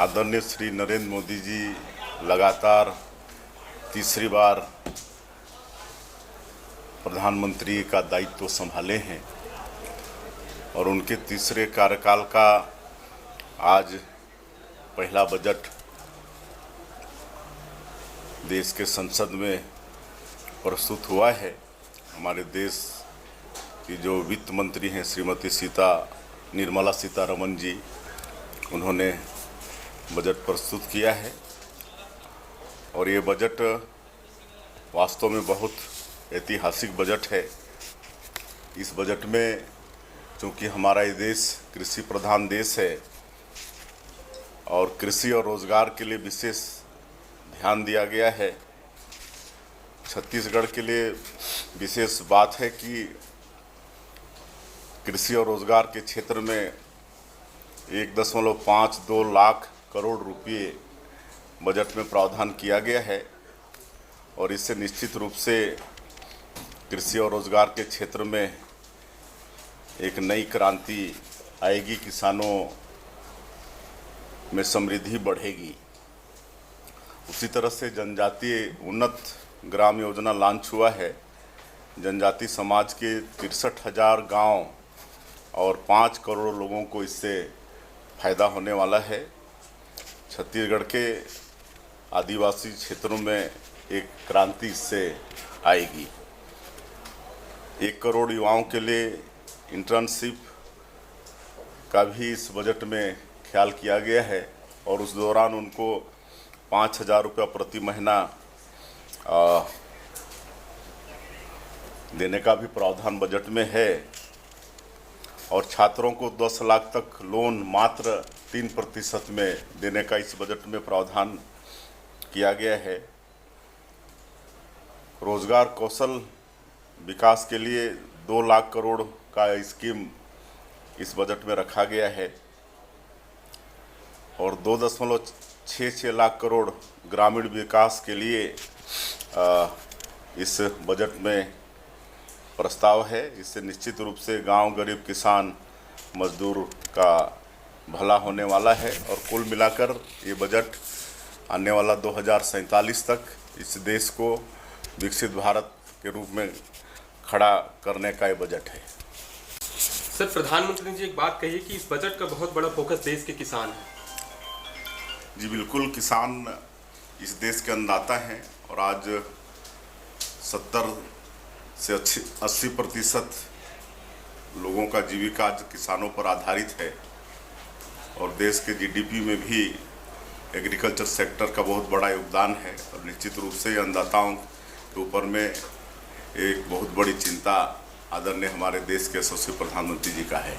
आदरणीय श्री नरेंद्र मोदी जी लगातार तीसरी बार प्रधानमंत्री का दायित्व संभाले हैं और उनके तीसरे कार्यकाल का आज पहला बजट देश के संसद में प्रस्तुत हुआ है। हमारे देश की जो वित्त मंत्री हैं श्रीमती निर्मला सीतारमण जी, उन्होंने बजट प्रस्तुत किया है और ये बजट वास्तव में बहुत ऐतिहासिक बजट है। इस बजट में चूँकि हमारा ये देश कृषि प्रधान देश है और कृषि और रोज़गार के लिए विशेष ध्यान दिया गया है। छत्तीसगढ़ के लिए विशेष बात है कि कृषि और रोज़गार के क्षेत्र में 1.52 लाख करोड़ रुपए बजट में प्रावधान किया गया है और इससे निश्चित रूप से कृषि और रोज़गार के क्षेत्र में एक नई क्रांति आएगी, किसानों में समृद्धि बढ़ेगी। उसी तरह से जनजातीय उन्नत ग्राम योजना लॉन्च हुआ है। जनजाति समाज के 63,000 गांव और 5 करोड़ लोगों को इससे फ़ायदा होने वाला है। छत्तीसगढ़ के आदिवासी क्षेत्रों में एक क्रांति इससे आएगी। 1 करोड़ युवाओं के लिए इंटर्नशिप का भी इस बजट में ख्याल किया गया है और उस दौरान उनको 5,000 रुपया प्रति महीना देने का भी प्रावधान बजट में है और छात्रों को 10 लाख तक लोन मात्र 3% में देने का इस बजट में प्रावधान किया गया है। रोजगार कौशल विकास के लिए 2 लाख करोड़ का स्कीम इस बजट में रखा गया है और 2.66 लाख करोड़ ग्रामीण विकास के लिए इस बजट में प्रस्ताव है। इससे निश्चित रूप से गांव, गरीब, किसान, मजदूर का भला होने वाला है और कुल मिलाकर ये बजट आने वाला 2047 तक इस देश को विकसित भारत के रूप में खड़ा करने का ये बजट है। सर, प्रधानमंत्री जी एक बात कही कि इस बजट का बहुत बड़ा फोकस देश के किसान है। जी बिल्कुल, किसान इस देश के अन्नदाता हैं और आज 70 से 80% लोगों का जीविका आज किसानों पर आधारित है और देश के जीडीपी में भी एग्रीकल्चर सेक्टर का बहुत बड़ा योगदान है और निश्चित रूप से अन्नदाताओं के ऊपर में एक बहुत बड़ी चिंता आदरणीय हमारे देश के यशस्वी प्रधानमंत्री जी का है।